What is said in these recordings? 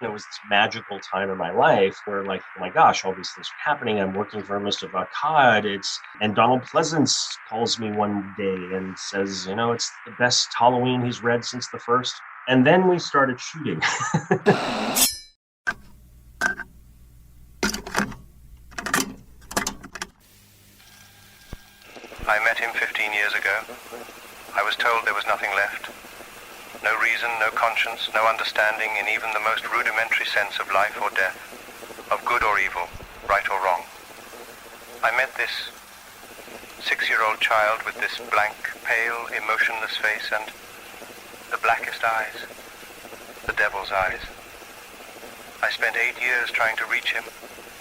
it was this magical time in my life where, like, oh my gosh, all these things are happening. I'm working for Moustapha Akkad. And Donald Pleasance calls me one day and says, it's the best Halloween he's read since the first. And then we started shooting. I met him 15 years ago. I was told there was nothing left. No reason, no conscience, no understanding in even the most rudimentary sense of life or death, of good or evil, right or wrong. I met this 6-year-old child with this blank, pale, emotionless face and the blackest eyes, the devil's eyes. I spent 8 years trying to reach him,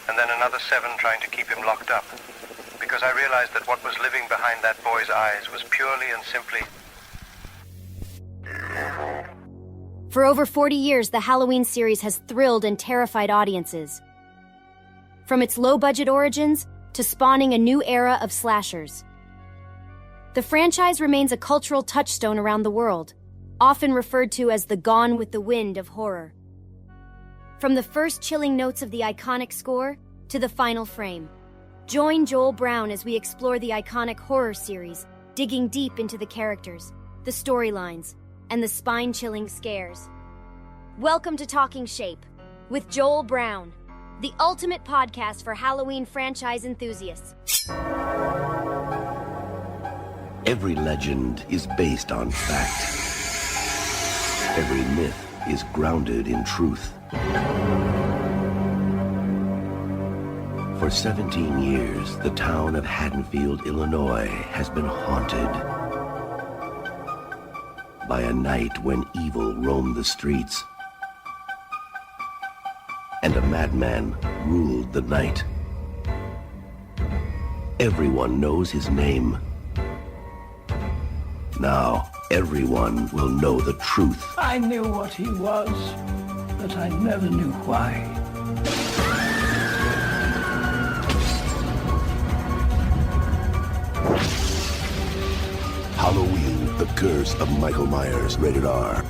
and then another 7 trying to keep him locked up, because I realized that what was living behind that boy's eyes was purely and simply... For over 40 years, the Halloween series has thrilled and terrified audiences. From its low-budget origins to spawning a new era of slashers. The franchise remains a cultural touchstone around the world, often referred to as the Gone with the Wind of horror. From the first chilling notes of the iconic score to the final frame, join Joel Brown as we explore the iconic horror series, digging deep into the characters, the storylines, and the spine-chilling scares. Welcome to Talking Shape with Joel Brown, the ultimate podcast for Halloween franchise enthusiasts. Every legend is based on fact. Every myth is grounded in truth. For 17 years, the town of Haddonfield, Illinois, has been haunted by a night when evil roamed the streets and a madman ruled the night. Everyone knows his name. Now, everyone will know the truth. I knew what he was, but I never knew why. Halloween, The Curse of Michael Myers, rated R.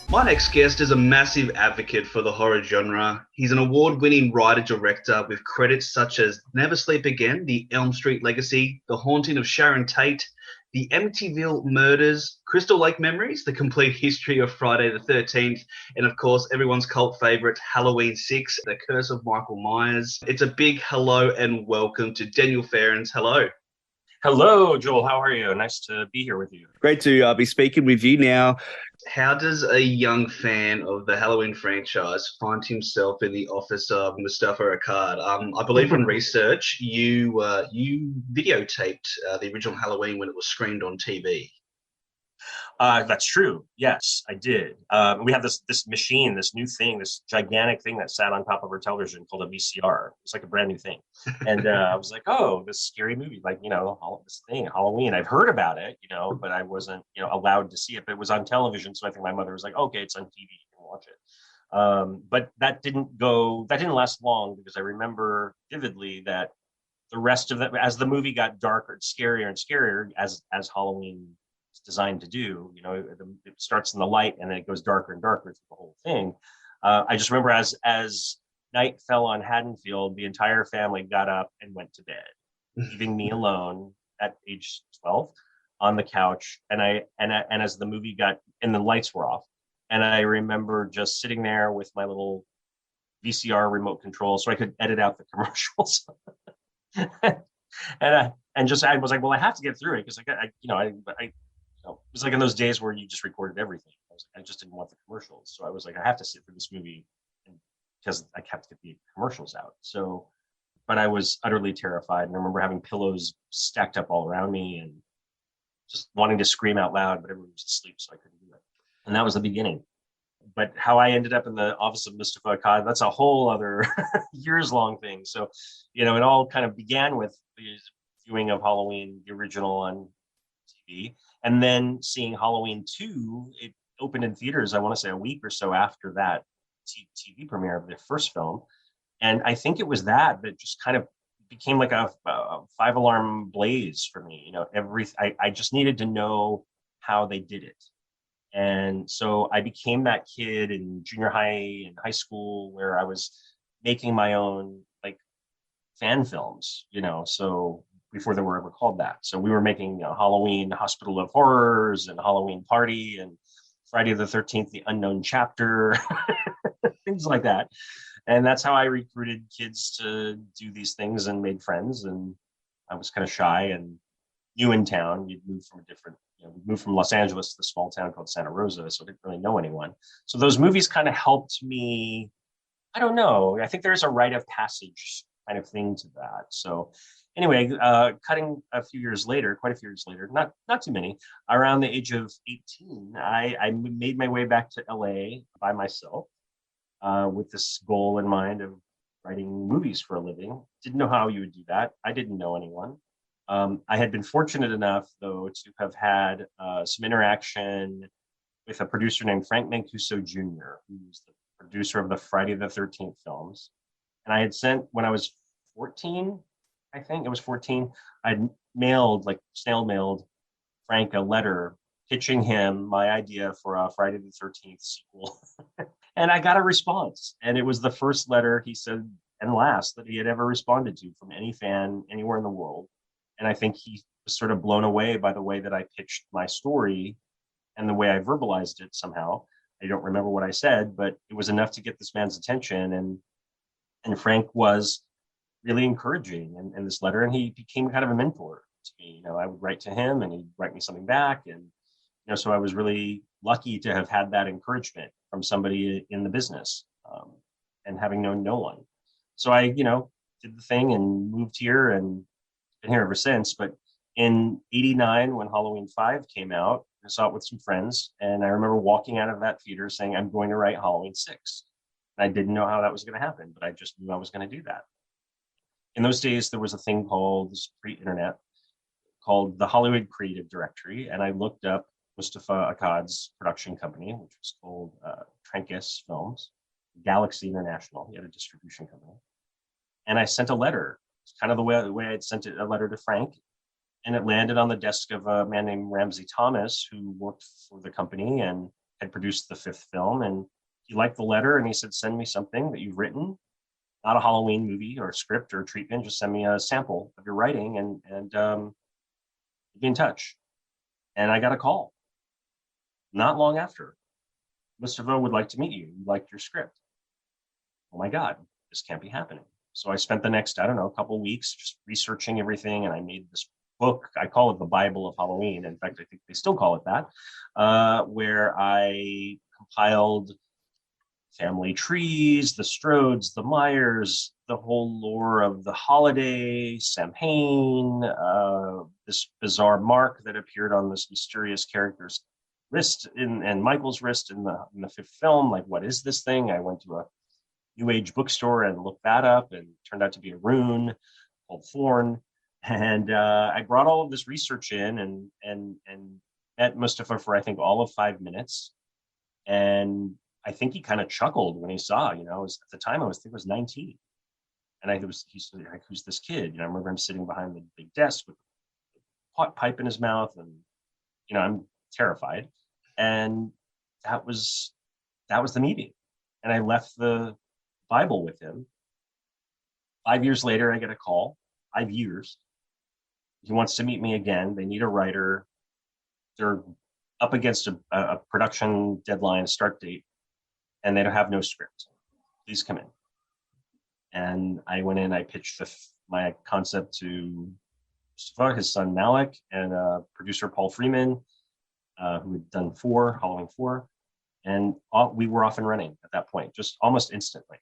My next guest is a massive advocate for the horror genre. He's an award-winning writer-director with credits such as Never Sleep Again, The Elm Street Legacy, The Haunting of Sharon Tate, The Amityville Murders, Crystal Lake Memories, The Complete History of Friday the 13th, and of course, everyone's cult favorite, Halloween 6, The Curse of Michael Myers. It's a big hello and welcome to Daniel Farrands. Hello. Hello, Joel. How are you? Nice to be here with you. Great to be speaking with you now. How does a young fan of the Halloween franchise find himself in the office of Moustapha Akkad? I believe from research, you videotaped the original Halloween when it was screened on TV. That's true. Yes, I did. We had this machine, this new thing, this gigantic thing that sat on top of our television called a VCR. It's like a brand new thing. And I was like, oh, this scary movie, like, all of this thing, Halloween. I've heard about it, but I wasn't, allowed to see it. But it was on television. So I think my mother was like, okay, it's on TV, you can watch it. But that didn't last long, because I remember vividly that the rest of that, as the movie got darker, scarier and scarier, as Halloween designed to do, it starts in the light and then it goes darker and darker through the whole thing. I just remember as night fell on Haddonfield, the entire family got up and went to bed, leaving me alone at age 12 on the couch. And as the movie got, and the lights were off, and I remember just sitting there with my little VCR remote control so I could edit out the commercials. I was like, well, I have to get through it, because it was like in those days where you just recorded everything. I just didn't want the commercials. So I was like, I have to sit through this movie because I have to get the commercials out. So, but I was utterly terrified. And I remember having pillows stacked up all around me and just wanting to scream out loud, but everyone was asleep, so I couldn't do it. And that was the beginning. But how I ended up in the office of Moustapha Akkad, that's a whole other years-long thing. So, it all kind of began with the viewing of Halloween, the original on TV. And then seeing Halloween 2, it opened in theaters, I want to say a week or so after that TV premiere of the first film. And I think it was that just kind of became like a 5-alarm blaze for me. I just needed to know how they did it. And so I became that kid in junior high and high school where I was making my own like fan films, so before they were ever called that. So we were making Halloween Hospital of Horrors and Halloween Party and Friday the 13th, The Unknown Chapter, things like that. And that's how I recruited kids to do these things and made friends. And I was kind of shy and new in town. We'd moved from we moved from Los Angeles to the small town called Santa Rosa, so I didn't really know anyone. So those movies kind of helped me. I don't know. I think there's a rite of passage kind of thing to that. So anyway, cutting a few years later, quite a few years later, not too many, around the age of 18, I made my way back to LA by myself with this goal in mind of writing movies for a living. Didn't know how you would do that. I didn't know anyone. I had been fortunate enough, though, to have had some interaction with a producer named Frank Mancuso Jr., who's the producer of the Friday the 13th films. And I had sent, when I was 14, I think it was 14, I'd snail mailed Frank a letter pitching him my idea for a Friday the 13th sequel. And I got a response. And it was the first letter, he said, and last, that he had ever responded to from any fan anywhere in the world. And I think he was sort of blown away by the way that I pitched my story and the way I verbalized it somehow. I don't remember what I said, but it was enough to get this man's attention. And Frank was really encouraging in this letter, and he became kind of a mentor to me. I would write to him and he'd write me something back. And, so I was really lucky to have had that encouragement from somebody in the business, and having known no one. So I, did the thing and moved here and been here ever since. But in '89, when Halloween 5 came out, I saw it with some friends, and I remember walking out of that theater saying, I'm going to write Halloween 6. And I didn't know how that was going to happen, but I just knew I was going to do that. In those days, there was a thing called, this pre-internet, called the Hollywood Creative Directory, and I looked up Moustapha Akkad's production company, which was called Trancas Films, Galaxy International. He had a distribution company. And I sent a letter. It's kind of the way I'd sent a letter to Frank. And it landed on the desk of a man named Ramsey Thomas, who worked for the company and had produced the 5th film. And he liked the letter and he said, send me something that you've written, not a Halloween movie or a script or a treatment, just send me a sample of your writing and be in touch. And I got a call not long after. Moustapha would like to meet you. We liked your script. Oh my God, this can't be happening. So I spent the next, a couple of weeks just researching everything, and I made this book. I call it the Bible of Halloween. In fact, I think they still call it that, where I compiled family trees, the Strodes, the Myers, the whole lore of the holiday, Samhain, this bizarre mark that appeared on this mysterious character's wrist and Michael's wrist in the 5th film. Like, what is this thing? I went to a New Age bookstore and looked that up, and it turned out to be a rune called Thorn. And I brought all of this research in and met Moustapha for, I think, all of 5 minutes. And I think he kind of chuckled when he saw, at the time I think I was 19. And he said, like, who's this kid? I remember him sitting behind the big desk with a pot pipe in his mouth, and, I'm terrified. And that was the meeting. And I left the Bible with him. 5 years later, I get a call. 5 years. He wants to meet me again. They need a writer. They're up against a production deadline, start date, and they don't have no script. Please come in. And I went in, I pitched my concept to Moustapha, his son Malik, and producer Paul Freeman, who had done Halloween 4. And we were off and running at that point, just almost instantly.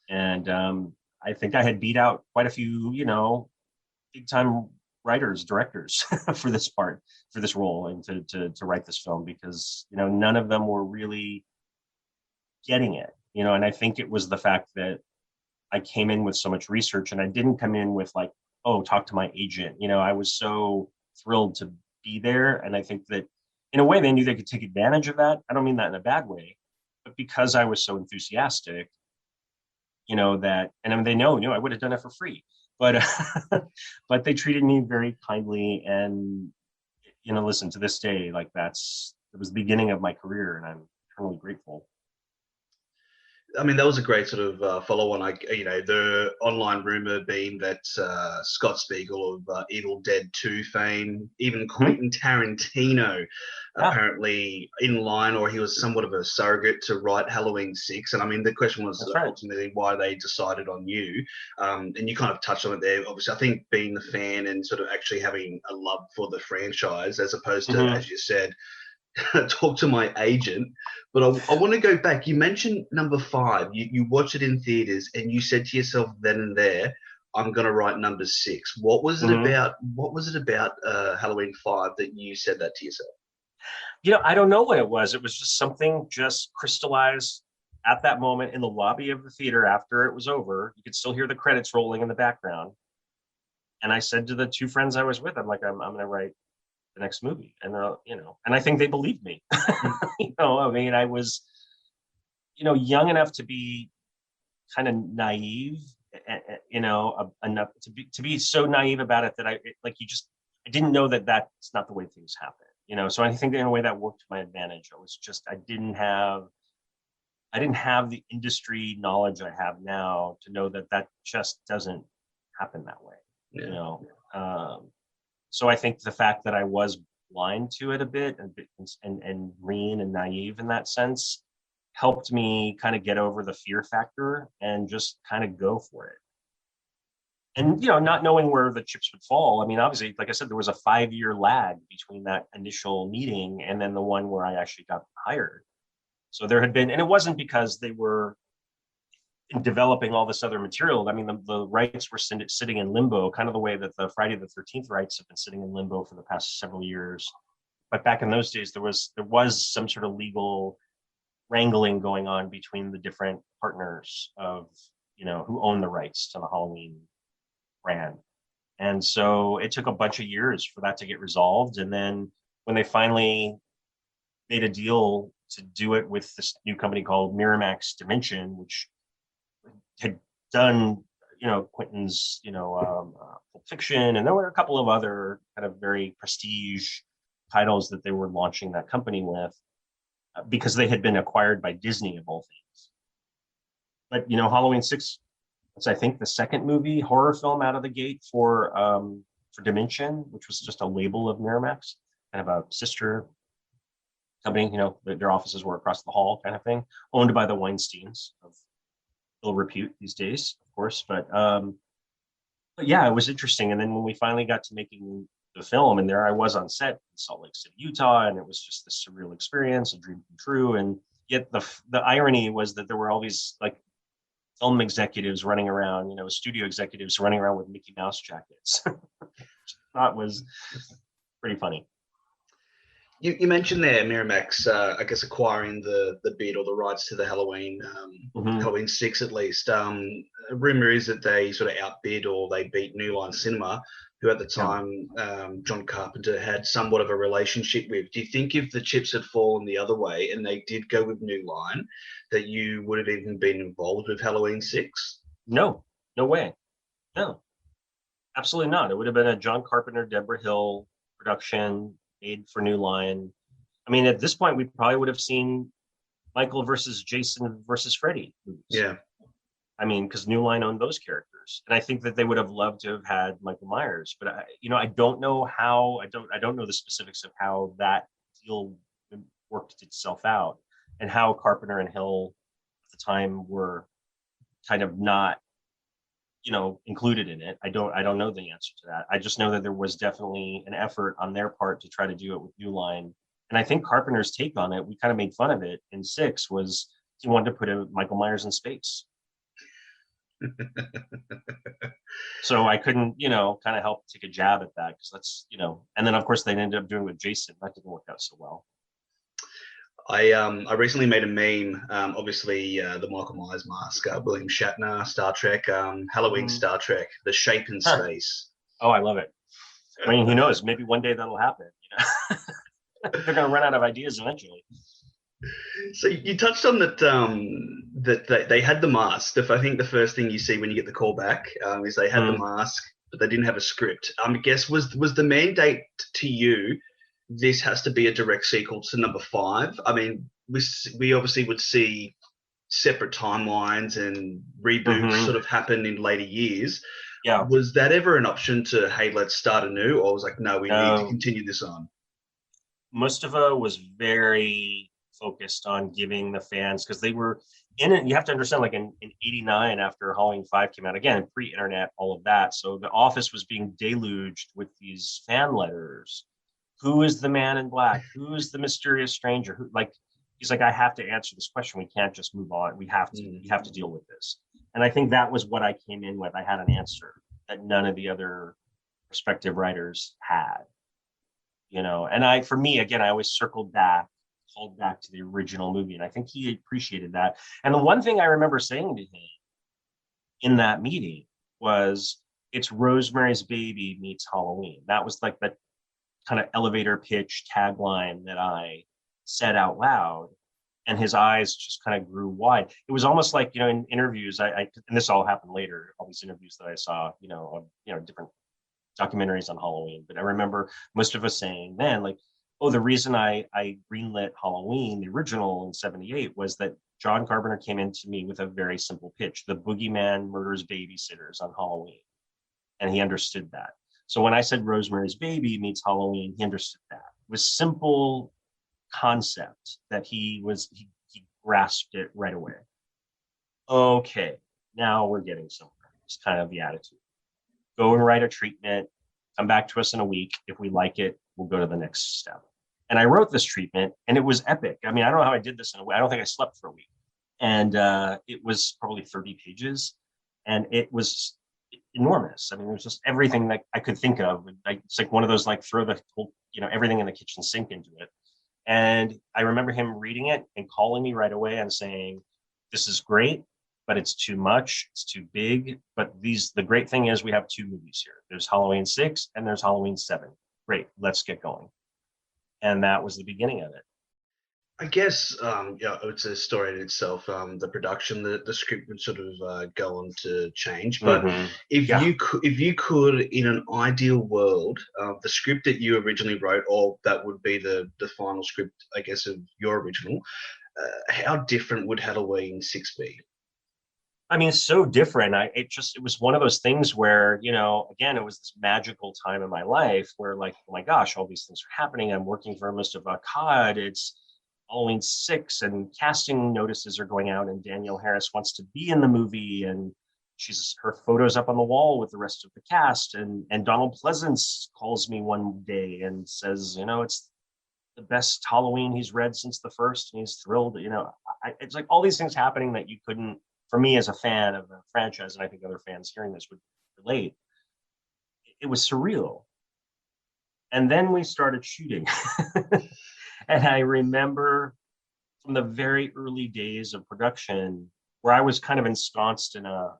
And I think I had beat out quite a few, big time writers, directors for this role, and to write this film, because, none of them were really getting it, and I think it was the fact that I came in with so much research, and I didn't come in with like, oh, talk to my agent. I was so thrilled to be there. And I think that in a way they knew they could take advantage of that. I don't mean that in a bad way, but because I was so enthusiastic, that, and I mean, they know, I would have done it for free, but, but they treated me very kindly. And, listen, to this day, like that's was the beginning of my career, and I'm eternally grateful. I mean, that was a great sort of follow-on. The online rumor being that Scott Spiegel of Evil Dead 2 fame, even Quentin Tarantino, apparently in line, or he was somewhat of a surrogate to write Halloween 6. And I mean, the question was ultimately why they decided on you. And you kind of touched on it there. Obviously, I think being the fan and sort of actually having a love for the franchise, as opposed to, as you said, talk to my agent. But I want to go back. You mentioned number 5. You watched it in theaters and you said to yourself then and there, I'm going to write number 6. What was it about? What was it about Halloween 5 that you said that to yourself? I don't know what it was. It was just something just crystallized at that moment in the lobby of the theater after it was over. You could still hear the credits rolling in the background. And I said to the 2 friends I was with, I'm like, I'm going to write the next movie. And and I think they believed me. I mean, I was, young enough to be kind of naive, enough to be so naive about it that I didn't know that that's not the way things happen. So I think in a way that worked to my advantage. It was just, I didn't have the industry knowledge I have now to know that just doesn't happen that way. So I think the fact that I was blind to it a bit and green and naive in that sense helped me kind of get over the fear factor and just kind of go for it. And, not knowing where the chips would fall. I mean, obviously, like I said, there was a 5-year lag between that initial meeting and then the one where I actually got hired. So there had been, and it wasn't because they were developing all this other material. I mean, the rights were sitting in limbo, kind of the way that the Friday the 13th rights have been sitting in limbo for the past several years. But back in those days, there was some sort of legal wrangling going on between the different partners of, who own the rights to the Halloween brand. And so it took a bunch of years for that to get resolved. And then when they finally made a deal to do it with this new company called Miramax Dimension, which had done, Quentin's, Pulp Fiction, and there were a couple of other kind of very prestige titles that they were launching that company with, because they had been acquired by Disney of all things. But Halloween 6 was, I think, the second horror film out of the gate for Dimension, which was just a label of Miramax, kind of a sister company. Their offices were across the hall, kind of thing, owned by the Weinsteins of ill repute these days, of course. But yeah, it was interesting. And then when we finally got to making the film, and there I was on set in Salt Lake City, Utah, and it was just this surreal experience, a dream come true. And yet the irony was that there were all these film executives running around, studio executives running around with Mickey Mouse jackets. Which I thought was pretty funny. You mentioned there Miramax, I guess, acquiring the bid or the rights to the Halloween, Halloween 6 at least. Rumor is that they sort of outbid or they beat New Line Cinema, who at the time John Carpenter had somewhat of a relationship with. Do you think if the chips had fallen the other way and they did go with New Line, that you would have even been involved with Halloween 6? No way. No, absolutely not. It would have been a John Carpenter, Deborah Hill production, made for New Line. I mean, at this point, we probably would have seen Michael versus Jason versus Freddy movies. Yeah. I mean, because New Line owned those characters, and I think that they would have loved to have had Michael Myers. But I don't know how. I don't know the specifics of how that deal worked itself out, and how Carpenter and Hill at the time were kind of not, included in it. I don't know the answer to that. I just know that there was definitely an effort on their part to try to do it with New Line. And I think Carpenter's take on it, we kind of made fun of it in 6, was he wanted to put Michael Myers in space. So I couldn't, kind of help take a jab at that, because that's, and then of course they ended up doing it with Jason. That didn't work out so well. I recently made a meme, obviously the Michael Myers mask, William Shatner, Star Trek, Halloween Star Trek, the shape in space. Oh, I love it. I mean, who knows? Maybe one day that'll happen. They're going to run out of ideas eventually. So you touched on that, that they had the mask. I think the first thing you see when you get the call back is they had the mask, but they didn't have a script. I guess was the mandate to you this has to be a direct sequel to number 5. I mean, we obviously would see separate timelines and reboots sort of happen in later years. Yeah. Was that ever an option to, hey, let's start anew, or was like, no, we need to continue this on? Moustapha was very focused on giving the fans, because they were in it. You have to understand, like in 89, after Halloween 5 came out, again, pre-internet, all of that. So the office was being deluged with these fan letters. Who is the man in black? Who is the mysterious stranger? Who, like, he's like, I have to answer this question. We can't just move on. We have to deal with this. And I think that was what I came in with. I had an answer that none of the other prospective writers had, and for me, again, I always called back to the original movie. And I think he appreciated that. And the one thing I remember saying to him in that meeting was, it's Rosemary's Baby meets Halloween. That was like the kind of elevator pitch tagline that I said out loud, and his eyes just kind of grew wide. It was almost like, in interviews, I and this all happened later, all these interviews that I saw, on, different documentaries on Halloween. But I remember most of us saying then, like, oh, the reason I greenlit Halloween, the original in 78, was that John Carpenter came into me with a very simple pitch: the boogeyman murders babysitters on Halloween. And he understood that. So when I said Rosemary's Baby meets Halloween, he understood that. It was simple concept that he grasped it right away. Okay, now we're getting somewhere. It's kind of the attitude. Go and write a treatment, come back to us in a week. If we like it, we'll go to the next step. And I wrote this treatment, and it was epic. I mean, I don't know how I did this in a way. I don't think I slept for a week. And it was probably 30 pages, and it was enormous. I mean, it was just everything that I could think of. It's like one of those, like, throw the whole, everything in the kitchen sink into it. And I remember him reading it and calling me right away and saying, this is great, but it's too much. It's too big. But the great thing is, we have 2 movies here. There's Halloween 6 and there's Halloween 7. Great, let's get going. And that was the beginning of it. I guess, it's a story in itself. The production, the script would sort of go on to change. But if you could, in an ideal world, the script that you originally wrote, or that would be the final script, I guess, of your original, how different would Halloween 6 be? I mean, it's so different. It was one of those things where, again, it was this magical time in my life where, like, oh my gosh, all these things are happening. I'm working for Moustapha Akkad. It's Halloween 6, and casting notices are going out, and Daniel Farrands wants to be in the movie, and her photo's up on the wall with the rest of the cast. And Donald Pleasance calls me one day and says, it's the best Halloween he's read since the first, and he's thrilled. It's like all these things happening that you couldn't, for me as a fan of the franchise, and I think other fans hearing this would relate, it was surreal. And then we started shooting. And I remember from the very early days of production, where I was kind of ensconced in a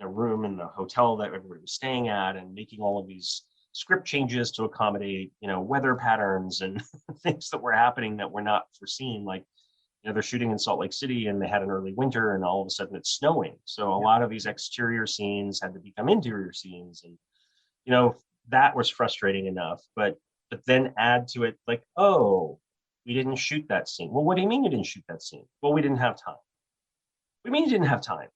room in the hotel that everybody was staying at, and making all of these script changes to accommodate, weather patterns and things that were happening that were not foreseen. Like, they're shooting in Salt Lake City, and they had an early winter, and all of a sudden it's snowing. So a lot of these exterior scenes had to become interior scenes. And, that was frustrating enough. But then add to it, like, oh, we didn't shoot that scene. Well, what do you mean you didn't shoot that scene? Well, we didn't have time. What do you mean you didn't have time?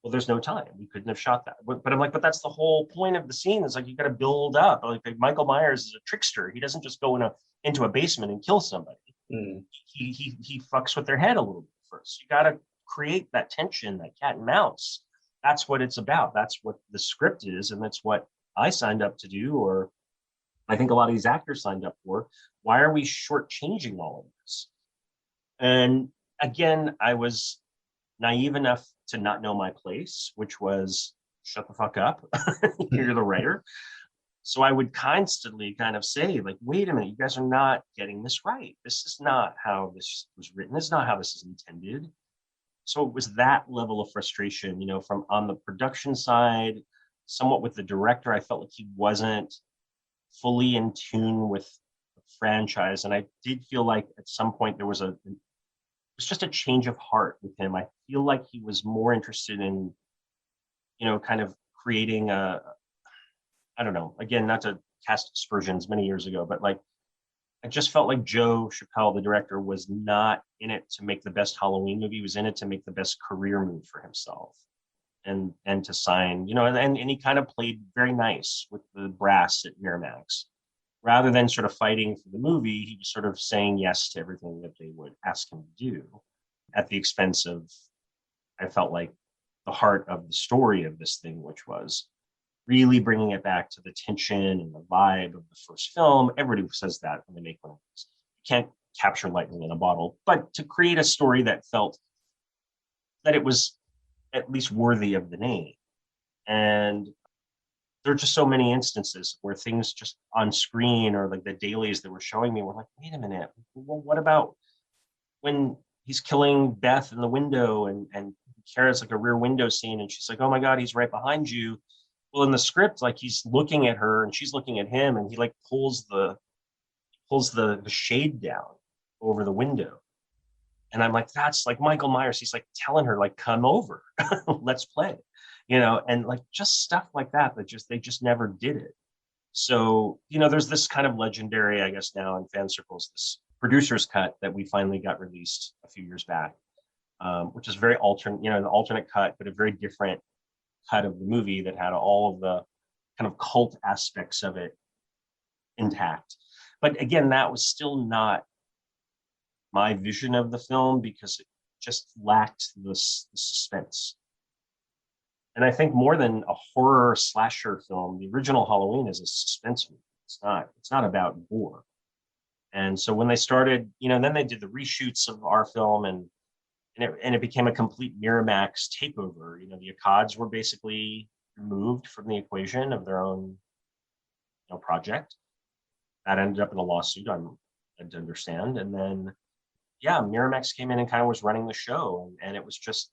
Well, there's no time. We couldn't have shot that. But I'm like, but that's the whole point of the scene. It's like, you got to build up. Like Michael Myers is a trickster. He doesn't just go into a basement and kill somebody. He fucks with their head a little bit first. You got to create that tension, that cat and mouse. That's what it's about. That's what the script is, and that's what I signed up to do, or I think a lot of these actors signed up for. Why are we shortchanging all of this? And again, I was naive enough to not know my place, which was shut the fuck up. You're the writer. So I would constantly kind of say, like, wait a minute, you guys are not getting this right. This is not how this was written. This is not how this is intended. So it was that level of frustration, from on the production side, somewhat with the director. I felt like he wasn't fully in tune with the franchise. And I did feel like at some point it was just a change of heart with him. I feel like he was more interested in, kind of creating I don't know, again, not to cast aspersions many years ago, but like, I just felt like Joe Chappelle, the director, was not in it to make the best Halloween movie. He was in it to make the best career move for himself, and to sign, and he kind of played very nice with the brass at Miramax. Rather than sort of fighting for the movie, he was sort of saying yes to everything that they would ask him to do at the expense of, I felt like, the heart of the story of this thing, which was really bringing it back to the tension and the vibe of the first film. Everybody says that when they make one of these. You can't capture lightning in a bottle, but to create a story that felt that it was at least worthy of the name. And there are just so many instances where things just on screen, or like the dailies that were showing me, were like, wait a minute, well, what about when he's killing Beth in the window, and Kara's like a rear window scene, and she's like, oh my God, he's right behind you. Well, in the script, like, he's looking at her and she's looking at him, and he like pulls the shade down over the window. And I'm like, that's like Michael Myers. He's like telling her, like, come over, let's play, and like just stuff like that they just never did it. So, there's this kind of legendary, I guess now in fan circles, this producer's cut that we finally got released a few years back, which is very alternate, an alternate cut, but a very different cut of the movie that had all of the kind of cult aspects of it intact. But again, that was still not my vision of the film, because it just lacked the suspense. And I think more than a horror slasher film, the original Halloween is a suspense movie. It's not about gore. And so when they started, then they did the reshoots of our film, and it became a complete Miramax takeover. The Akkads were basically removed from the equation of their own project. That ended up in a lawsuit, I had to understand. And then, Miramax came in and kind of was running the show, and it was just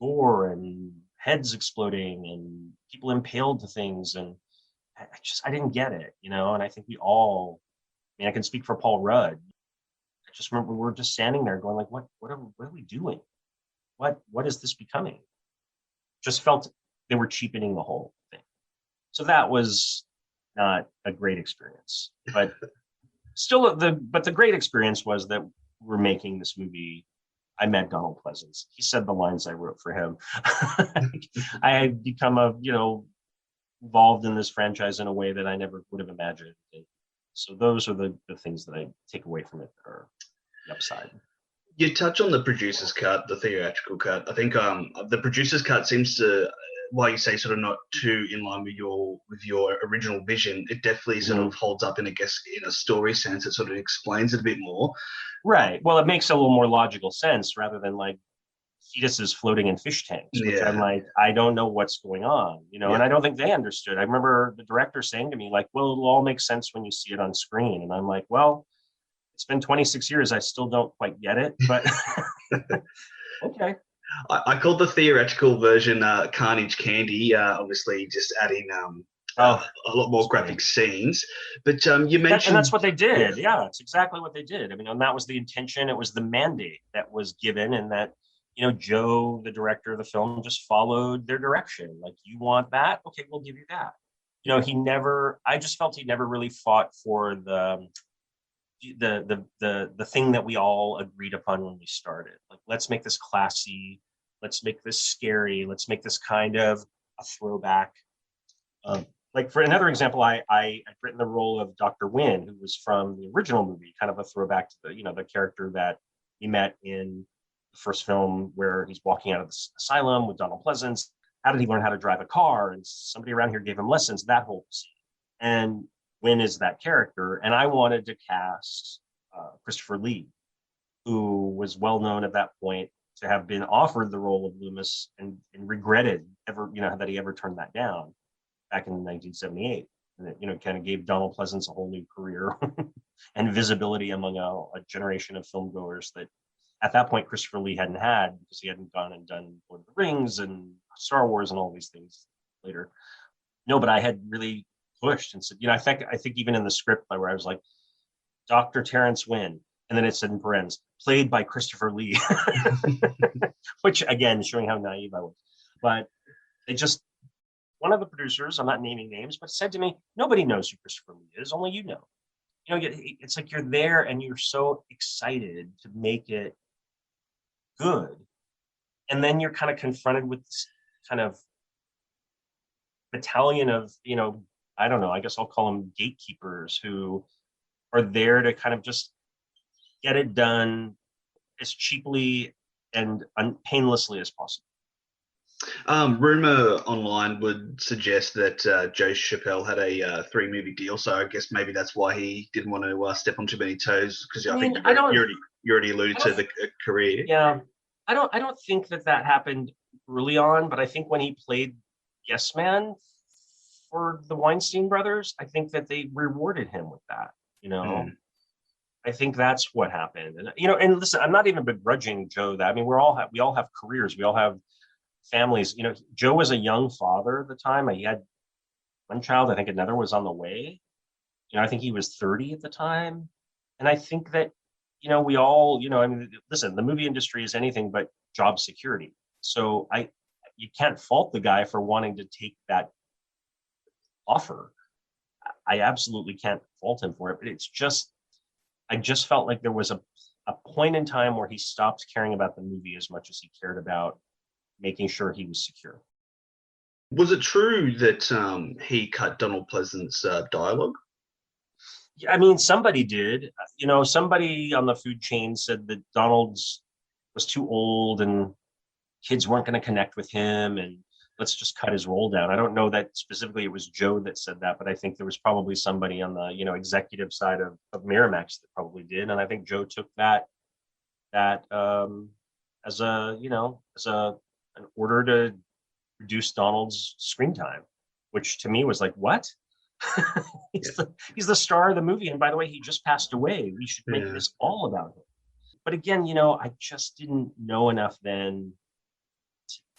gore and heads exploding and people impaled to things. And I didn't get it, and I think we all, I can speak for Paul Rudd. I just remember we were just standing there going like, what are we doing? What is this becoming? Just felt they were cheapening the whole thing. So that was not a great experience, but still the great experience was that we're making this movie. I met Donald Pleasance. He said the lines I wrote for him. I had become involved in this franchise in a way that I never would have imagined. So those are the things that I take away from it that are the upside. You touch on the producer's cut, the theatrical cut. I think the producer's cut seems to, while you say sort of not too in line with your original vision, it definitely sort of holds up in, I guess, in a story sense. It sort of explains it a bit more. Right. Well, it makes a little more logical sense rather than like fetuses floating in fish tanks, which I'm like, I don't know what's going on, and I don't think they understood. I remember the director saying to me like, well, it'll all make sense when you see it on screen. And I'm like, well, it's been 26 years. I still don't quite get it, but okay. I called the theoretical version Carnage Candy, obviously just adding a lot more graphic scenes. But you mentioned... And that's what they did. Yeah, it's exactly what they did. And that was the intention. It was the mandate that was given, and that, Joe, the director of the film, just followed their direction. Like, you want that? Okay, we'll give you that. I just felt he never really fought for the thing that we all agreed upon when we started. Like, let's make this classy, let's make this scary, let's make this kind of a throwback. Like, for another example, I'd written the role of Dr. Wynn, who was from the original movie, kind of a throwback to the character that he met in the first film, where he's walking out of the asylum with Donald Pleasance. How did he learn how to drive a car? And somebody around here gave him lessons, that whole scene. And Wynn is that character. And I wanted to cast Christopher Lee, who was well known at that point to have been offered the role of Loomis and regretted that he ever turned that down back in 1978. And it, kind of gave Donald Pleasance a whole new career and visibility among a generation of film goers that at that point Christopher Lee hadn't had, because he hadn't gone and done Lord of the Rings and Star Wars and all these things later. No, but I had really pushed and said, I think even in the script where I was like, Dr. Terrence Wynn, and then it said in parentheses, played by Christopher Lee, which again, showing how naive I was. But it just one of the producers, I'm not naming names, but said to me, nobody knows who Christopher Lee is, only you know. It's like you're there and you're so excited to make it good. And then you're kind of confronted with this kind of battalion of, I don't know, I guess I'll call them gatekeepers who are there to kind of just get it done as cheaply and painlessly as possible. Rumor online would suggest that Joe Chappelle had a 3-movie deal, so I guess maybe that's why he didn't want to step on too many toes, because I think you already alluded to the career. Yeah, I don't think that happened early on, but I think when he played Yes Man for the Weinstein brothers, I think that they rewarded him with that. I think that's what happened. And and listen, I'm not even begrudging Joe that. I mean, we all have careers, we all have families. Joe was a young father at the time. He had one child. I think another was on the way. I think he was 30 at the time. And I think that, we all, I mean, listen, the movie industry is anything but job security. So you can't fault the guy for wanting to take that offer. I absolutely can't fault him for it, but I just felt like there was a point in time where he stopped caring about the movie as much as he cared about making sure he was secure. Was it true that he cut Donald Pleasant's dialogue? Yeah, I mean, somebody did. Somebody on the food chain said that Donald's was too old and kids weren't going to connect with him, and let's just cut his role down. I don't know that specifically it was Joe that said that, but I think there was probably somebody on the executive side of Miramax that probably did, and I think Joe took that as an order to reduce Donald's screen time, which to me was like, what? He's the star of the movie, and by the way, he just passed away. We should make this all about him. But again, I just didn't know enough then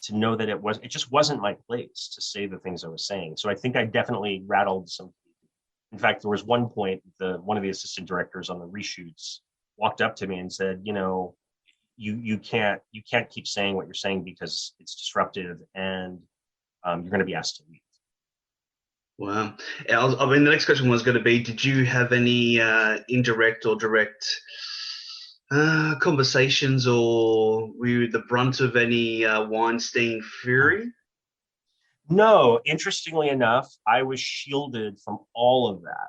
to know that it just wasn't my place to say the things I was saying. So I think I definitely rattled some people. In fact, there was one point, one of the assistant directors on the reshoots walked up to me and said, you can't keep saying what you're saying because it's disruptive, and you're going to be asked to leave. Wow. I mean, the next question was going to be, did you have any indirect or direct conversations, or were you the brunt of any Weinstein fury? No, interestingly enough, I was shielded from all of that,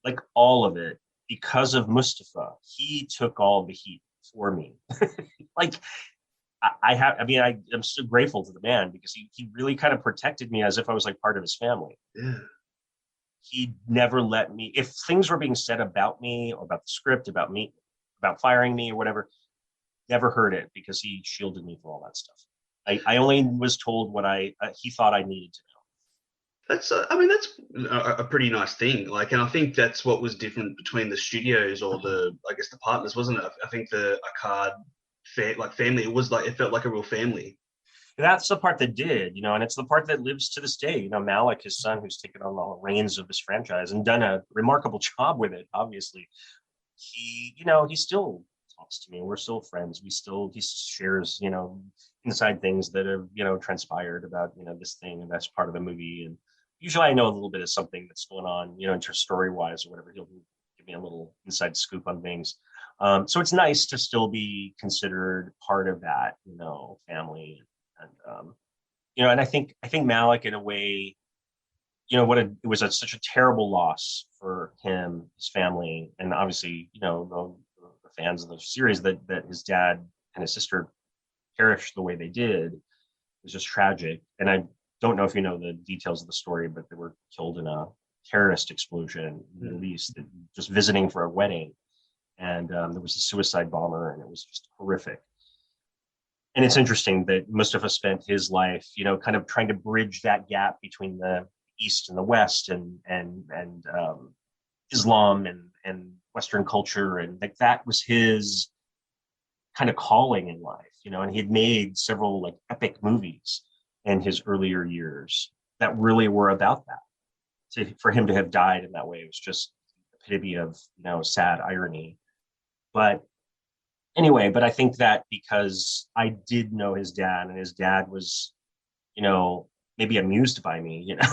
like all of it, because of Moustapha. He took all the heat for me. I'm so grateful to the man, because he really kind of protected me as if I was like part of his family. Yeah. He never let me, if things were being said about me or about the script, about me, about firing me or whatever, never heard it, because he shielded me from all that stuff. I only was told what he thought I needed to know. That's a pretty nice thing. And I think that's what was different between the studios or the partners, wasn't it? I think the Akkad family, it felt like a real family. That's the part that did, and it's the part that lives to this day. Malik, his son, who's taken on the reins of this franchise and done a remarkable job with it, obviously. He still talks to me. We're still friends. He shares, inside things that have, transpired about, this thing, and that's part of the movie. And usually I know a little bit of something that's going on, story-wise or whatever. He'll give me a little inside scoop on things. So it's nice to still be considered part of that, family. And I think Malik, in a way, it was such a terrible loss for him, his family, and obviously, the fans of the series, that his dad and his sister perished the way they did. It was just tragic. And I don't know if you know the details of the story, but they were killed in a terrorist explosion in the Middle East, just visiting for a wedding. And there was a suicide bomber, and it was just horrific. And it's interesting that Moustapha spent his life, kind of trying to bridge that gap between the East and the West, and Islam and Western culture, and that was his kind of calling in life, and he had made several epic movies in his earlier years that really were about that. So for him to have died in that way, it was just epitome of sad irony. But anyway, I think that because I did know his dad, and his dad was, maybe amused by me, you know.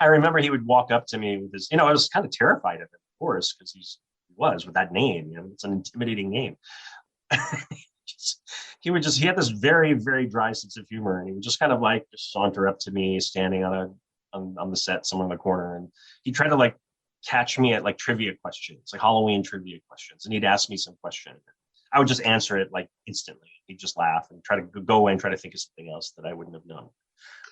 I remember he would walk up to me with his, I was kind of terrified of him, of course, because he was with that name, it's an intimidating name. He had this very, very dry sense of humor, and he would just kind of like just saunter up to me, standing on the set, somewhere in the corner, and he'd try to like catch me at like trivia questions, like Halloween trivia questions, and he'd ask me some question. I would just answer it like instantly. He'd just laugh and try to go away and try to think of something else that I wouldn't have known.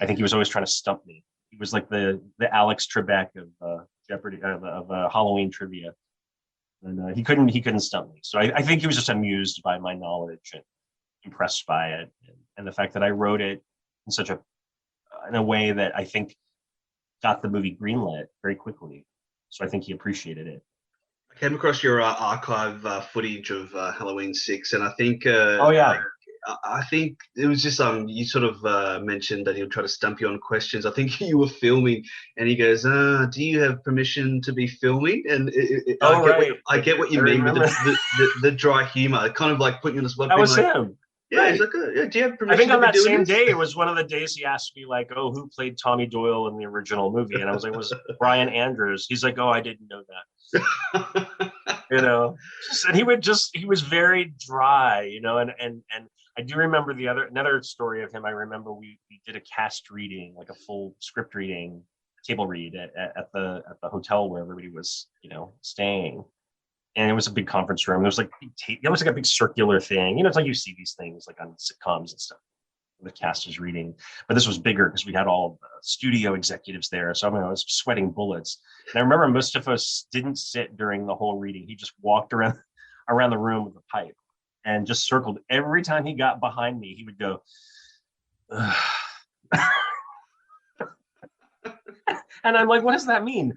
I think he was always trying to stump me. He was like the Alex Trebek of Jeopardy, of Halloween trivia, and he couldn't stump me. So I think he was just amused by my knowledge and impressed by it, and the fact that I wrote it in a way that I think got the movie greenlit very quickly. So I think he appreciated it. I came across your archive footage of Halloween 6, and I think I think it was just you sort of mentioned that he'll try to stump you on questions. I think you were filming, and he goes, "Do you have permission to be filming?" And I get what you mean with the dry humor, kind of like putting you on the spot. That was him. Yeah, he's like, do you have permission? I think on that same this? day, it was one of the days he asked me, like, "Oh, who played Tommy Doyle in the original movie?" And I was like, "It was Brian Andrews." He's like, "Oh, I didn't know that." And he was very dry, and I do remember another story of him. I remember we did a cast reading, like a full script reading, table read at the hotel where everybody was, staying. And it was a big conference room. There was like it was like a big circular thing. It's like you see these things like on sitcoms and stuff. The cast is reading, but this was bigger because we had all the studio executives there. So I was sweating bullets. And I remember Moustapha didn't sit during the whole reading. He just walked around the room with a pipe and just circled. Every time he got behind me, he would go, and I'm like, what does that mean?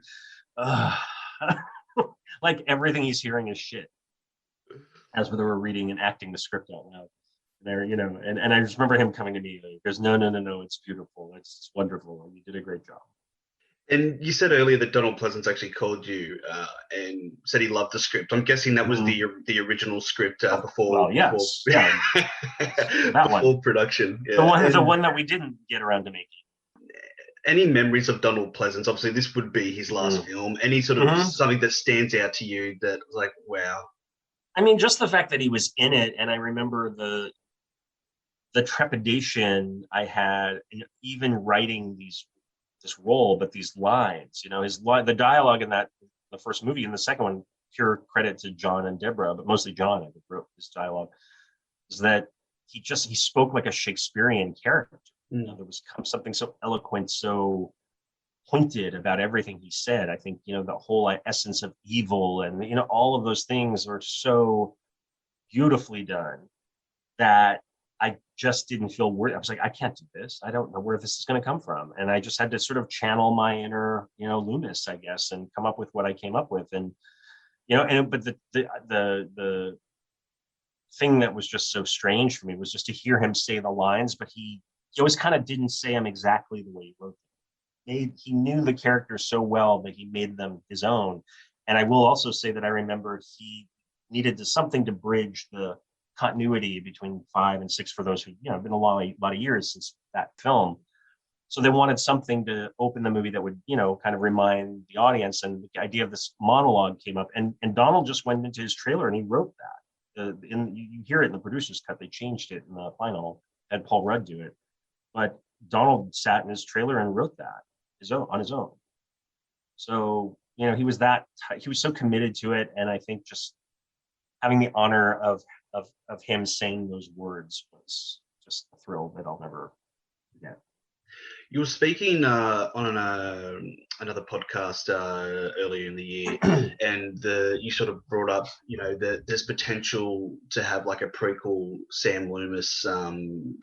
Like everything he's hearing is shit as they were reading and acting the script out loud. There, and I just remember him coming to me. He goes, no, it's beautiful. It's wonderful. And you did a great job. And you said earlier that Donald Pleasance actually called you and said he loved the script. I'm guessing that was the original script before. Well, yes, before production. Yeah. The one that we didn't get around to making. Any memories of Donald Pleasance? Obviously, this would be his last film. Any sort of something that stands out to you that was like, wow? I mean, just the fact that he was in it, and I remember the trepidation I had in even writing this role, but these lines, the dialogue in the first movie and the second one, pure credit to John and Deborah, but mostly John, I think, wrote this dialogue, is that he spoke like a Shakespearean character. There was something so eloquent, so pointed about everything he said. I think, the whole essence of evil and, all of those things were so beautifully done that I just didn't feel worthy. I was like, I can't do this. I don't know where this is going to come from. And I just had to sort of channel my inner, Loomis, I guess, and come up with what I came up with. And, but the thing that was just so strange for me was just to hear him say the lines, but he always kind of didn't say them exactly the way he wrote them. He knew the characters so well that he made them his own. And I will also say that I remember he needed something to bridge the continuity between 5 and 6 for those who, been a lot of years since that film. So they wanted something to open the movie that would, kind of remind the audience. And the idea of this monologue came up. And Donald just went into his trailer and he wrote that. You hear it in the producer's cut. They changed it in the final, had Paul Rudd do it. But Donald sat in his trailer and wrote that on his own. So, he was so committed to it. And I think just having the honor of him saying those words was just a thrill that I'll never forget. You were speaking on another podcast earlier in the year, and you sort of brought up, there's potential to have like a prequel Sam Loomis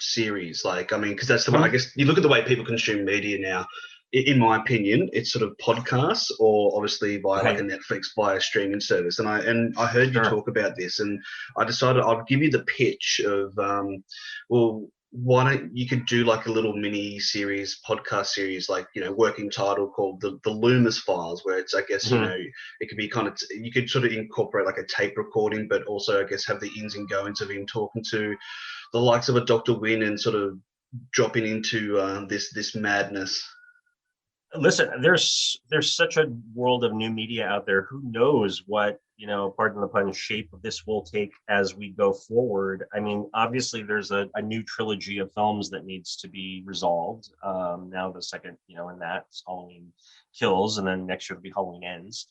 series. Like, I mean, because that's the way, I guess, you look at the way people consume media now. In my opinion, it's sort of podcasts or obviously via like a Netflix, via a streaming service. And I heard you talk about this, and I decided I'd give you the pitch of, why don't you could do like a little mini series, podcast series, like, working title called the Loomis Files, where it's, I guess, it could be kind of, you could sort of incorporate like a tape recording, but also I guess have the ins and goings of him talking to the likes of a Dr. Wynn and sort of dropping into this madness? Listen, there's such a world of new media out there. Who knows what, pardon the pun, shape this will take as we go forward. I mean, obviously there's a new trilogy of films that needs to be resolved. Now the second, and that's Halloween Kills, and then next year will be Halloween Ends.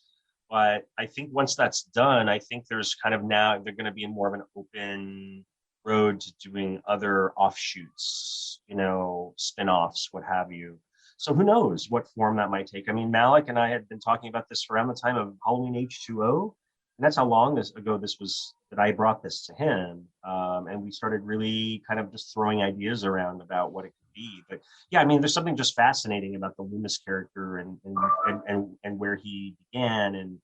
But I think once that's done, I think there's kind of now they're going to be in more of an open road to doing other offshoots, spin-offs, what have you. So who knows what form that might take. I mean, Malik and I had been talking about this around the time of Halloween H2O, and that's how long ago this was that I brought this to him. And we started really kind of just throwing ideas around about what it could be. But yeah, I mean, there's something just fascinating about the Loomis character and where he began and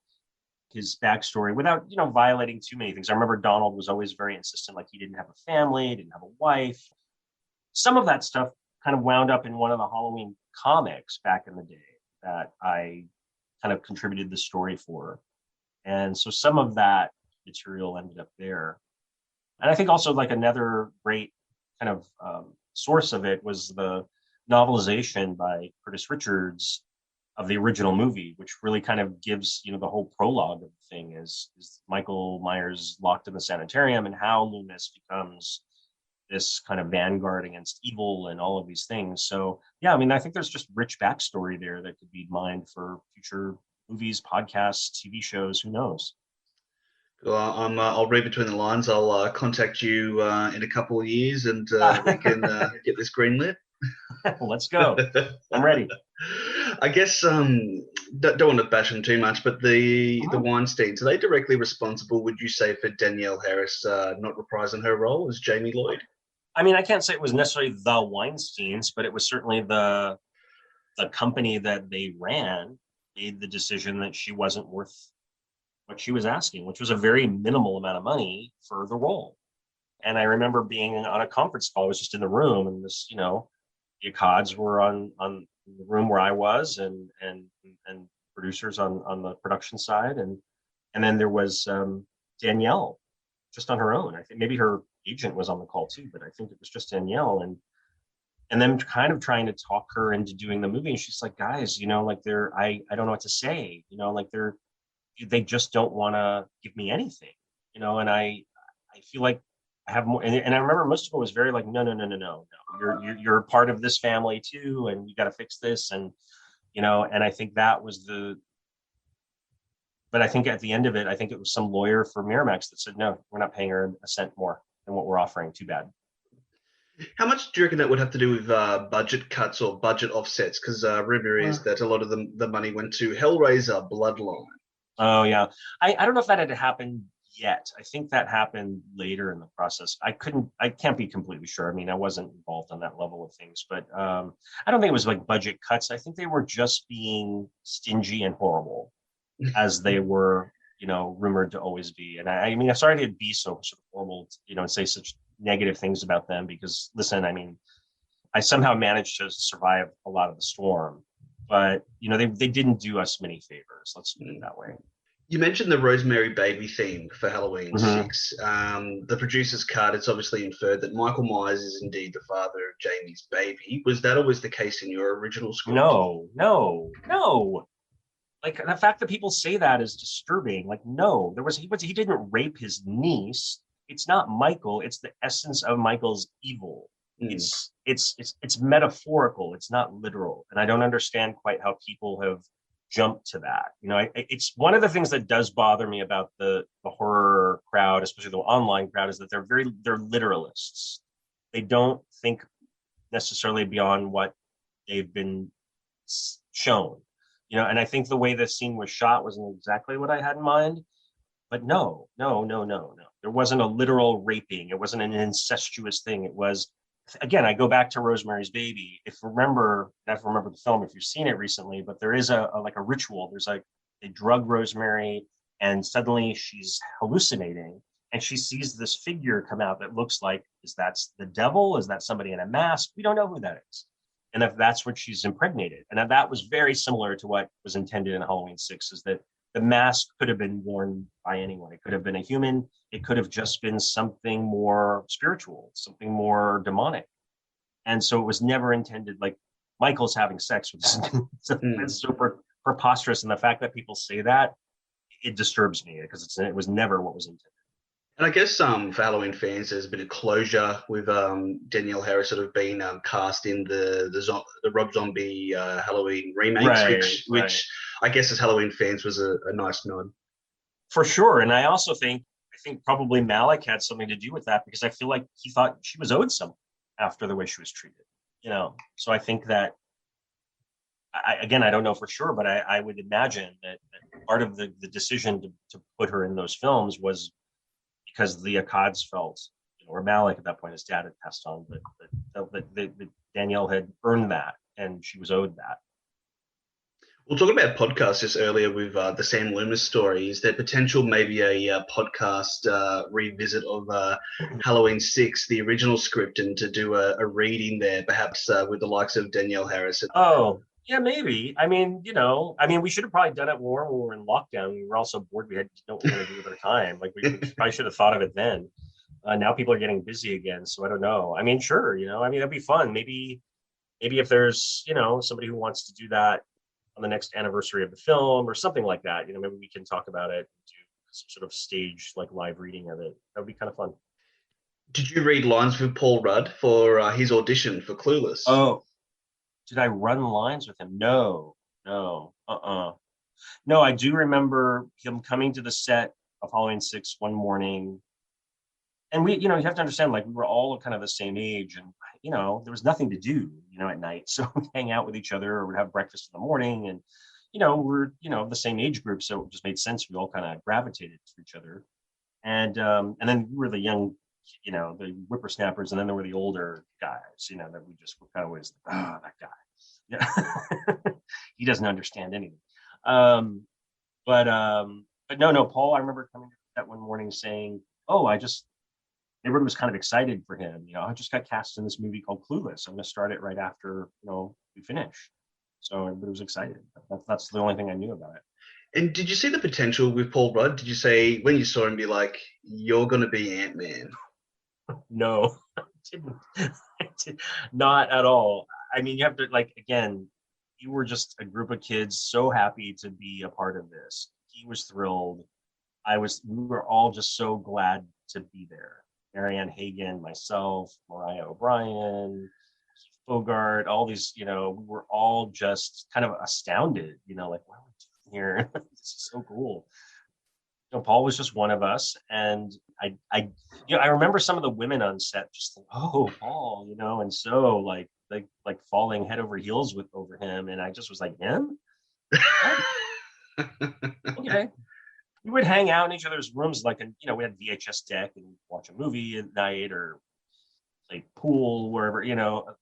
his backstory without, violating too many things. I remember Donald was always very insistent, like he didn't have a family, didn't have a wife. Some of that stuff kind of wound up in one of the Halloween comics back in the day that I kind of contributed the story for. And so some of that material ended up there. And I think also like another great kind of source of it was the novelization by Curtis Richards of the original movie, which really kind of gives, the whole prologue of the thing is Michael Myers locked in the sanitarium and how Loomis becomes this kind of vanguard against evil and all of these things. So yeah, I mean, I think there's just rich backstory there that could be mined for future movies, podcasts, TV shows, who knows? Well, I'll read between the lines. I'll contact you in a couple of years and we can get this greenlit. Let's go. I'm ready. I guess don't want to bash them too much, but the Weinsteins, are they directly responsible, would you say, for Danielle Harris not reprising her role as Jamie Lloyd? I mean, I can't say it was necessarily the Weinsteins, but it was certainly the company that they ran made the decision that she wasn't worth what she was asking, which was a very minimal amount of money for the role. And I remember being on a conference call. I was just in the room, and this, the Akkads were on the room where I was, and producers on the production side, and then there was Danielle just on her own. I think maybe her agent was on the call too, but I think it was just Danielle, and then kind of trying to talk her into doing the movie. And she's like, guys, like I don't know what to say, like they just don't want to give me anything, and I feel like I have more. And I remember Moustapha was very like, no. You're part of this family too, and you got to fix this. And, and I think that was but I think at the end of it, I think it was some lawyer for Miramax that said, no, we're not paying her a cent more than what we're offering. Too bad. How much do you reckon that would have to do with budget cuts or budget offsets? Because rumor is that a lot of the money went to Hellraiser Bloodline. Oh, yeah. I don't know if that had happened yet. I think that happened later in the process. I can't be completely sure. I mean, I wasn't involved on that level of things, but I don't think it was like budget cuts. I think they were just being stingy and horrible as they were, rumored to always be. And I mean, I'm sorry to be so sort of horrible, and say such negative things about them, because listen, I mean, I somehow managed to survive a lot of the storm, but they didn't do us many favors. Let's put it that way. You mentioned the Rosemary Baby theme for Halloween 6. The producer's cut, it's obviously inferred that Michael Myers is indeed the father of Jamie's baby. Was that always the case in your original script? No. Like, the fact that people say that is disturbing. Like, no, he didn't rape his niece. It's not Michael. It's the essence of Michael's evil. It's metaphorical. It's not literal. And I don't understand quite how people have jumped to that. It's one of the things that does bother me about the horror crowd, especially the online crowd, is that they're literalists. They don't think necessarily beyond what they've been shown. And I think the way the scene was shot wasn't exactly what I had in mind. But no. There wasn't a literal raping. It wasn't an incestuous thing. It was, again, I go back to Rosemary's Baby. If you remember the film, if you've seen it recently, but there is a ritual. There's like they drug Rosemary, and suddenly she's hallucinating, and she sees this figure come out that looks like, is that the devil? Is that somebody in a mask? We don't know who that is. And if that's what she's impregnated. And that was very similar to what was intended in Halloween 6, is that the mask could have been worn by anyone. It could have been a human. It could have just been something more spiritual, something more demonic. And so it was never intended, like Michael's having sex with this dude. It's super preposterous. And the fact that people say that, it disturbs me because it was never what was intended. And I guess for Halloween fans, there's a bit of closure with Danielle Harris sort of being cast in the Rob Zombie Halloween remakes, which I guess as Halloween fans was a nice nod. For sure. And I also think probably Malik had something to do with that, because I feel like he thought she was owed something after the way she was treated, So I think that, I don't know for sure, but I would imagine that part of the decision to put her in those films was because the Akkads felt, or Malik at that point, his dad had passed on, but Danielle had earned that and she was owed that. We're talking about podcasts just earlier with the Sam Loomis story. Is there potential maybe a podcast revisit of Halloween 6, the original script, and to do a reading there, perhaps with the likes of Danielle Harris? Oh, yeah, maybe. I mean, we should have probably done it more when we were in lockdown. We were all so bored. We had to know what we were going to do with our time. Like, we probably should have thought of it then. Now people are getting busy again, so I don't know. I mean, sure, that'd be fun. Maybe if there's, somebody who wants to do that on the next anniversary of the film or something like that, maybe we can talk about it and do some sort of stage, like, live reading of it. That would be kind of fun. Did you read lines with Paul Rudd for his audition for Clueless? Oh, did I run lines with him? No. No, I do remember him coming to the set of Halloween 6 one morning. And we, you have to understand, like, we were all kind of the same age, and, there was nothing to do, at night. So we'd hang out with each other or would have breakfast in the morning. And, we're, the same age group. So it just made sense. We all kind of gravitated to each other. And then we were the young, the whippersnappers. And then there were the older guys, that we just were kind of always, that guy. Yeah. He doesn't understand anything. But no, Paul, I remember coming to that one morning saying, everyone was kind of excited for him. I just got cast in this movie called Clueless. I'm going to start it right after, we finish. So everybody was excited. That's the only thing I knew about it. And did you see the potential with Paul Rudd? Did you say, when you saw him, be like, you're going to be Ant-Man? No, I didn't. Not at all. I mean, you have to, like, again, you were just a group of kids so happy to be a part of this. He was thrilled. We were all just so glad to be there. Marianne Hagan, myself, Mariah O'Brien, Bogart, all these, we were all just kind of astounded, like, what are we doing here? This is so cool. Paul was just one of us. And I remember some of the women on set just like, oh, Paul, and so like falling head over heels over him. And I just was like, him? Okay. We would hang out in each other's rooms, like, we had VHS deck and watch a movie at night or play pool, wherever,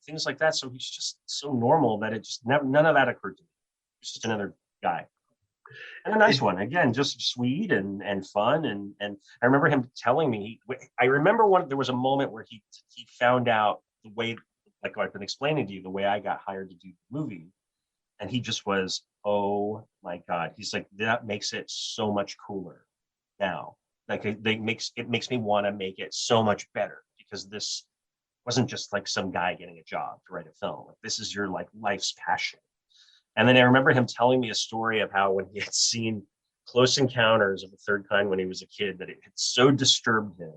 things like that. So he's just so normal that it just none of that occurred to me. He's just another guy. And a nice one, again, just sweet and fun. And I remember him telling me, there was a moment where he found out the way, like I've been explaining to you, the way I got hired to do the movie. And he just was, oh my God. He's like, that makes it so much cooler now. Like, it makes me want to make it so much better, because this wasn't just like some guy getting a job to write a film. Like, this is your, like, life's passion. And then I remember him telling me a story of how when he had seen Close Encounters of the Third Kind when he was a kid, that it had so disturbed him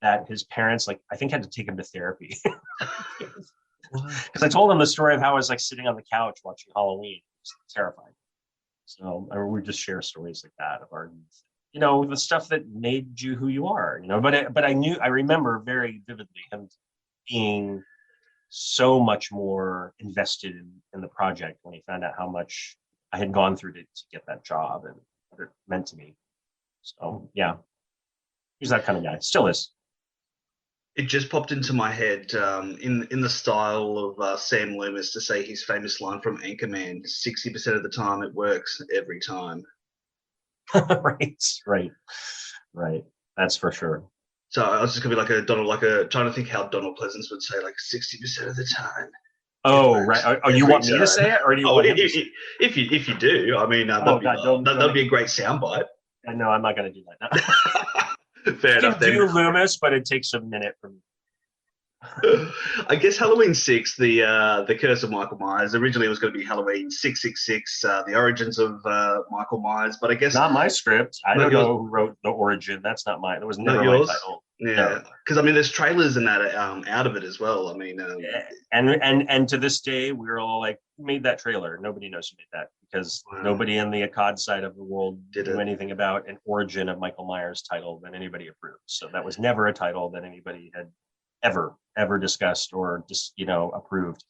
that his parents, like, I think, had to take him to therapy. Because I told him the story of how I was, like, sitting on the couch watching Halloween. I was terrified. So we just share stories like that of our, the stuff that made you who you are, but I remember very vividly him being so much more invested in the project when he found out how much I had gone through to get that job and what it meant to me. So yeah, he's that kind of guy. Still is. It just popped into my head in the style of Sam Loomis to say his famous line from Anchorman, 60% of the time it works every time. Right. That's for sure. So I was just going to be trying to think how Donald Pleasance would say, like, 60% of the time. Oh, right. Oh, you want me to say it, or do you want him to say it? If you do, I mean, that'd be a great soundbite. No, I'm not going to do that now. Fair enough. You can do Loomis, but it takes a minute for me. I guess Halloween 6, the Curse of Michael Myers, originally it was going to be Halloween 666, the origins of Michael Myers, but I guess Not my script. I not don't yours. know who wrote the origin. That's not mine. That was Not never my yours. title. Yeah, No. because I mean, there's trailers and that out of it as well. I mean, And to this day, we're all like, who made that trailer? Nobody knows who made that, because Wow. nobody in the Akkad side of the world Did knew it. anything about an origin of Michael Myers title that anybody approved. So that was never a title that anybody had ever discussed or just, approved.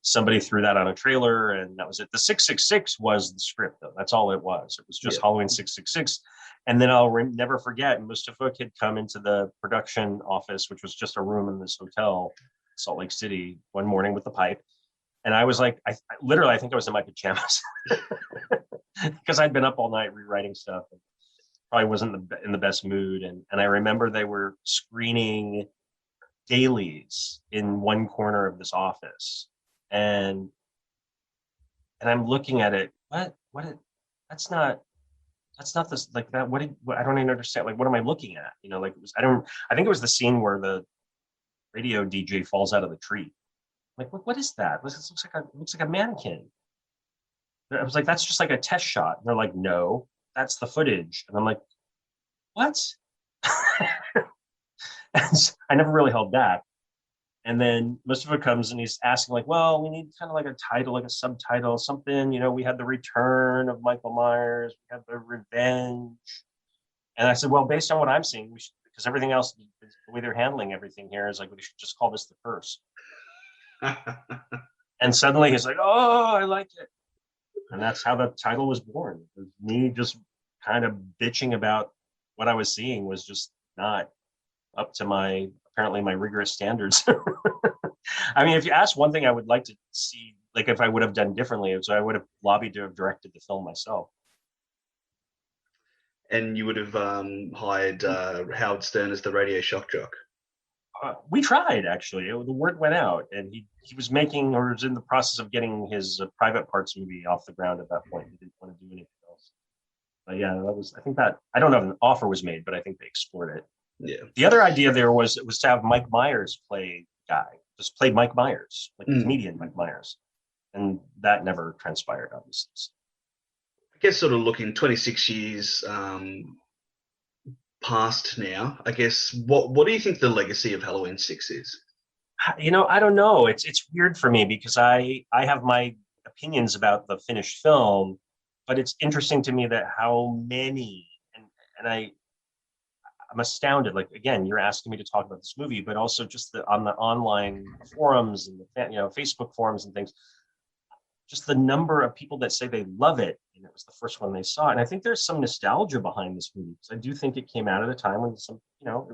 Somebody threw that on a trailer, and that was it. The 666 was the script, though. That's all it was. It was just Halloween 666. And then I'll never forget, Moustapha Akkad come into the production office, which was just a room in this hotel, Salt Lake City, one morning with the pipe. And I was like, I think I was in my pajamas because I'd been up all night rewriting stuff and probably wasn't in the best mood. And I remember they were screening dailies in one corner of this office. And I'm looking at it. That's not this, like that. I don't even understand. Like, what am I looking at? Like I think it was the scene where the radio DJ falls out of the tree. Like, what is that? It looks like a mannequin. I was like, that's just like a test shot. And they're like, no, that's the footage. And I'm like, what? And so I never really held back. And then Moustapha comes and he's asking, like, well, we need kind of like a title, like a subtitle, something. We had the return of Michael Myers, we had the revenge. And I said, well, based on what I'm seeing, we should, because everything else, the way they're handling everything here is like, we should just call this the curse. And suddenly he's like, oh, I like it. And that's how the title was born. Me just kind of bitching about what I was seeing was just not up to apparently my rigorous standards. I mean, if you ask one thing I would like to see, like if I would have done differently, so I would have lobbied to have directed the film myself. And you would have hired Howard Stern as the radio shock jock. We tried, actually. The word went out, and he was making, or was in the process of getting his Private Parts movie off the ground at that point. He didn't want to do anything else. But yeah, I don't know if an offer was made, but I think they explored it. Yeah. The other idea there was to have Mike Myers play just play Mike Myers, like the comedian Mike Myers. And that never transpired, obviously. I guess sort of looking 26 years past now, I guess, what do you think the legacy of Halloween 6 is? I don't know. It's weird for me because I have my opinions about the finished film, but it's interesting to me that how many, and I'm astounded. Like, again, you're asking me to talk about this movie, but also just on the online forums and the Facebook forums and things, just the number of people that say they love it, and it was the first one they saw. And I think there's some nostalgia behind this movie, because I do think it came out at a time when it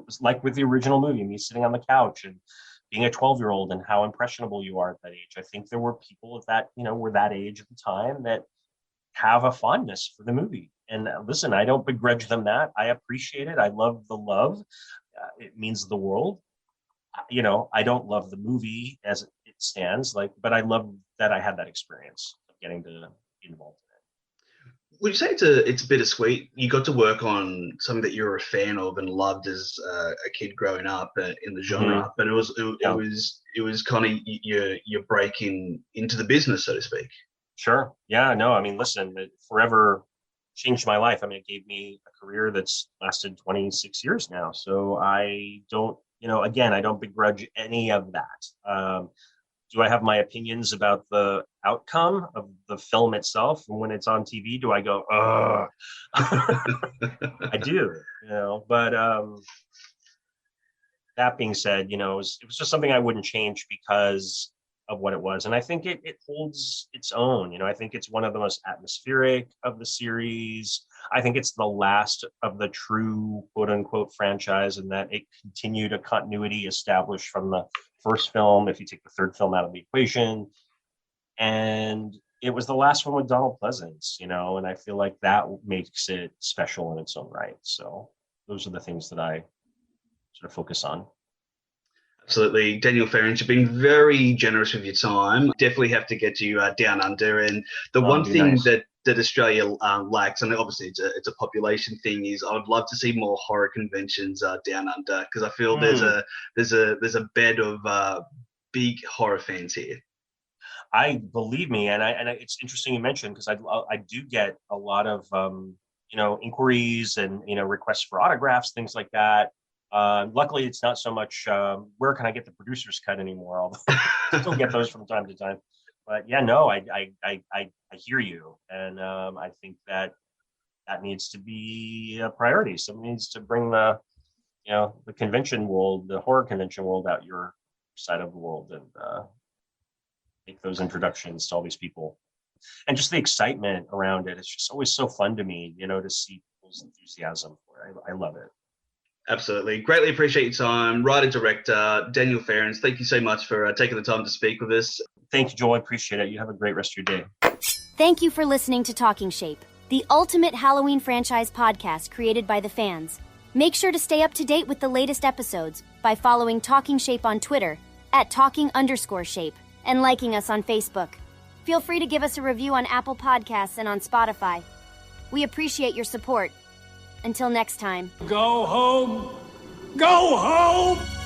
was like with the original movie, me sitting on the couch and being a 12-year-old and how impressionable you are at that age. I think there were people at that, were that age at the time that have a fondness for the movie. And listen, I don't begrudge them that. I appreciate it. I love the love. It means the world. I don't love the movie as it stands, but I love that I had that experience of getting to be involved in it. Would you say it's bittersweet? You got to work on something that you're a fan of and loved as a kid growing up in the genre, but it was kind of your break into the business, so to speak. Sure. Yeah. No. I mean, listen, it forever changed my life. I mean, it gave me a career that's lasted 26 years now. So I don't. Again, I don't begrudge any of that. Do I have my opinions about the outcome of the film itself? And when it's on TV, do I go, ugh? I do, but that being said, it was just something I wouldn't change because of what it was. And I think it holds its own. I think it's one of the most atmospheric of the series. I think it's the last of the true quote unquote franchise, and that it continued a continuity established from the first film, if you take the third film out of the equation. And it was the last one with Donald Pleasance, and I feel like that makes it special in its own right. So those are the things that I sort of focus on. Absolutely. Daniel Farrands, you've been very generous with your time. Definitely have to get you down under. And the one thing nice. that that Australia lacks, and obviously it's a population thing, is I would love to see more horror conventions down under, because I feel there's a bed of big horror fans here. I believe me, and it's interesting you mentioned, because I do get a lot of inquiries and requests for autographs, things like that. Luckily, it's not so much where can I get the producer's cut anymore, although I still get those from time to time. But yeah, no, I hear you, and I think that needs to be a priority. Someone needs to bring the convention world, the horror convention world, out your side of the world, and make those introductions to all these people, and just the excitement around it. It's just always so fun to me, to see people's enthusiasm for it. I love it. Absolutely. Greatly appreciate your time. Writer, director, Daniel Farrands, thank you so much for taking the time to speak with us. Thank you, Joel. I appreciate it. You have a great rest of your day. Thank you for listening to Talking Shape, the ultimate Halloween franchise podcast created by the fans. Make sure to stay up to date with the latest episodes by following Talking Shape on Twitter @talking_shape and liking us on Facebook. Feel free to give us a review on Apple Podcasts and on Spotify. We appreciate your support. Until next time. Go home! Go home!